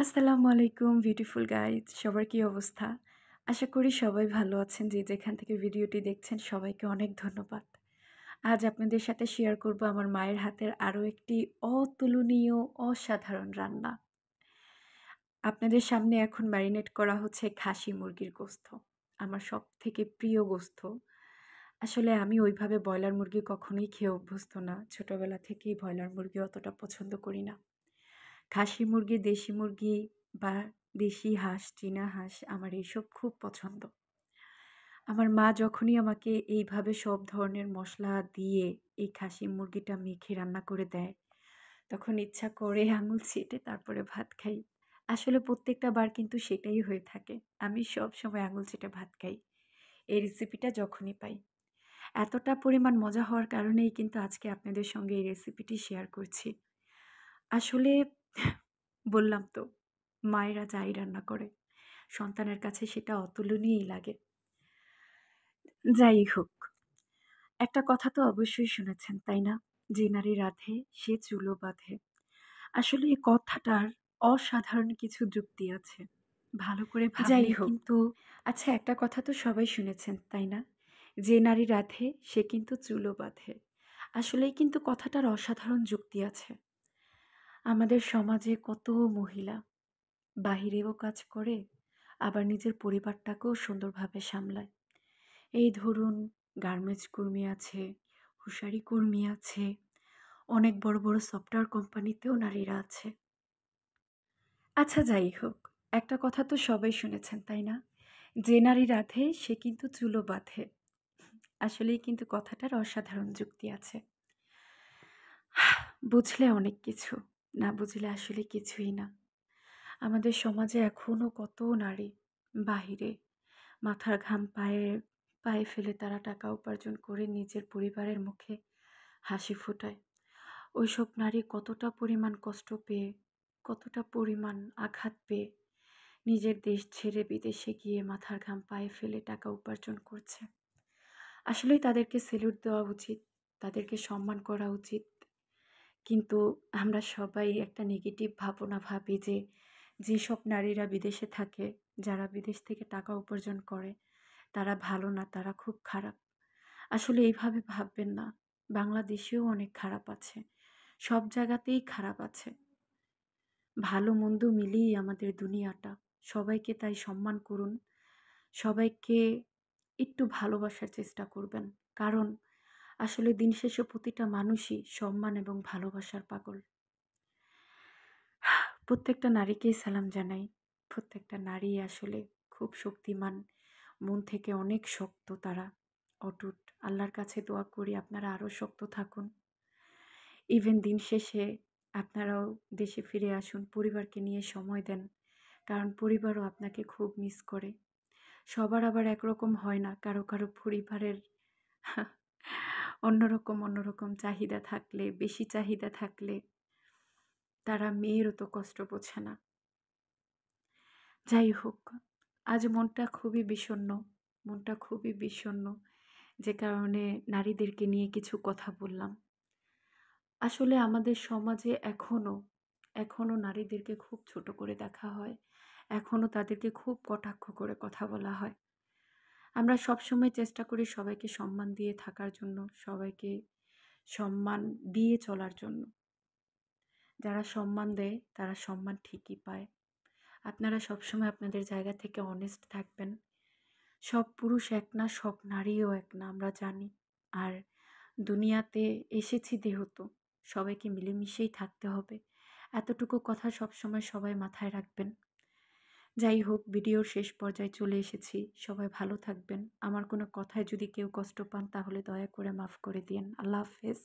আসসালামু আলাইকুম beautiful guys, সবার কি অবস্থা? আশা করি সবাই ভালো আছেন। যে যেখান থেকে ভিডিওটি দেখছেন সবাইকে অনেক ধন্যবাদ। আজ আপনাদের সাথে শেয়ার করব আমার মায়ের হাতের আরও একটি অতুলনীয় অসাধারণ রান্না। আপনাদের সামনে এখন ম্যারিনেট করা হচ্ছে খাসি মুরগির গোস্ত, আমার সবথেকে প্রিয় গোস্ত। আসলে আমি ওইভাবে ব্রয়লার মুরগি কখনোই খেয়ে অভ্যস্ত না। ছোটবেলা থেকেই ব্রয়লার মুরগি অতটা পছন্দ করি না। খাসি মুরগি, দেশি মুরগি বা দেশি হাঁস, চীনা হাঁস আমার এইসব খুব পছন্দ। আমার মা যখনই আমাকে এইভাবে সব ধরনের মশলা দিয়ে এই খাসি মুরগিটা মেখে রান্না করে দেয়, তখন ইচ্ছা করে আঙুল চেটে তারপরে ভাত খাই। আসলে প্রত্যেকটা বার কিন্তু সেটাই হয়ে থাকে। আমি সবসময় আঙুল চেটে ভাত খাই এই রেসিপিটা যখনই পাই। এতটা পরিমাণ মজা হওয়ার কারণেই কিন্তু আজকে আপনাদের সঙ্গে এই রেসিপিটি শেয়ার করছি। আসলে বললাম তো, মায়েরা যাই রান্না করে সন্তানের কাছে সেটা অতুলনীয়ই লাগে। যাই হোক, একটা কথা তো অবশ্যই শুনেছেন, তাই না? যে নারী রাঁধে সে চুলো বাঁধে। আসলে এই কথাটার অসাধারণ কিছু যুক্তি আছে। ভালো করে যাই ভাবলে হোক, কিন্তু আচ্ছা, একটা কথা তো সবাই শুনেছেন, তাই না? যে নারী রাঁধে সে কিন্তু চুলো বাঁধে। আসলেই কিন্তু কথাটার অসাধারণ যুক্তি আছে। আমাদের সমাজে কত মহিলা বাহিরেও কাজ করে, আবার নিজের পরিবারটাকেও সুন্দরভাবে সামলায়। এই ধরুন, গার্মেন্টস কর্মী আছে, হুঁশারি কর্মী আছে, অনেক বড় বড় সফটওয়্যার কোম্পানিতেও নারীরা আছে। আচ্ছা, যাই হোক, একটা কথা তো সবাই শুনেছেন, তাই না? যে নারী রাঁধে সে কিন্তু চুলো বাঁধে। আসলেই কিন্তু কথাটার অসাধারণ যুক্তি আছে। বুঝলে অনেক কিছু, না বুঝলে আসলে কিছুই না। আমাদের সমাজে এখনও কত নারী বাহিরে মাথার ঘাম পায়ে পায়ে ফেলে তারা টাকা উপার্জন করে নিজের পরিবারের মুখে হাসি ফোটায়। ওইসব নারী কতটা পরিমাণ কষ্ট পেয়ে, কতটা পরিমাণ আঘাত পেয়ে নিজের দেশ ছেড়ে বিদেশে গিয়ে মাথার ঘাম পায়ে ফেলে টাকা উপার্জন করছে। আসলেই তাদেরকে সেলুট দেওয়া উচিত, তাদেরকে সম্মান করা উচিত। কিন্তু আমরা সবাই একটা নেগেটিভ ভাবনা ভাবি যে যেসব নারীরা বিদেশে থাকে, যারা বিদেশ থেকে টাকা উপার্জন করে, তারা ভালো না, তারা খুব খারাপ। আসলে এইভাবে ভাববেন না। বাংলাদেশেও অনেক খারাপ আছে, সব জায়গাতেই খারাপ আছে। ভালো মন্দ মিলিয়েই আমাদের দুনিয়াটা। সবাইকে তাই সম্মান করুন, সবাইকে একটু ভালোবাসার চেষ্টা করবেন। কারণ আসলে দিন শেষে প্রতিটা মানুষই সম্মান এবং ভালোবাসার পাগল। প্রত্যেকটা নারীকেই সালাম জানাই। প্রত্যেকটা নারী আসলে খুব শক্তিমান, মন থেকে অনেক শক্ত তারা, অটুট। আল্লাহর কাছে দোয়া করি আপনারা আরও শক্ত থাকুন। ইভেন দিন শেষে আপনারাও দেশে ফিরে আসুন, পরিবারকে নিয়ে সময় দেন। কারণ পরিবারও আপনাকে খুব মিস করে। সবার আবার একরকম হয় না, কারো কারো পরিবারের অন্যরকম চাহিদা থাকলে, বেশি চাহিদা থাকলে তারা মেয়েরও তো কষ্ট বোঝে না। যাই হোক, আজ মনটা খুবই বিষণ্ণ, যে কারণে নারীদেরকে নিয়ে কিছু কথা বললাম। আসলে আমাদের সমাজে এখনো নারীদেরকে খুব ছোট করে দেখা হয়, এখনো তাদেরকে খুব কটাক্ষ করে কথা বলা হয়। আমরা সবসময় চেষ্টা করি সবাইকে সম্মান দিয়ে থাকার জন্য, সবাইকে সম্মান দিয়ে চলার জন্য। যারা সম্মান দেয় তারা সম্মান ঠিকই পায়। আপনারা সবসময় আপনাদের জায়গা থেকে অনেস্ট থাকবেন। সব পুরুষ এক না, সব নারীও এক না, আমরা জানি। আর দুনিয়াতে এসেছি যেহেতু, সবাইকে মিলেমিশেই থাকতে হবে। এতটুকু কথা সবসময় সবাই মাথায় রাখবেন। যাই হোক, ভিডিওর শেষ পর্যায়ে চলে এসেছি। সবাই ভালো থাকবেন। আমার কোনো কথায় যদি কেউ কষ্ট পান তাহলে দয়া করে মাফ করে দিয়েন। আল্লাহ হাফেজ।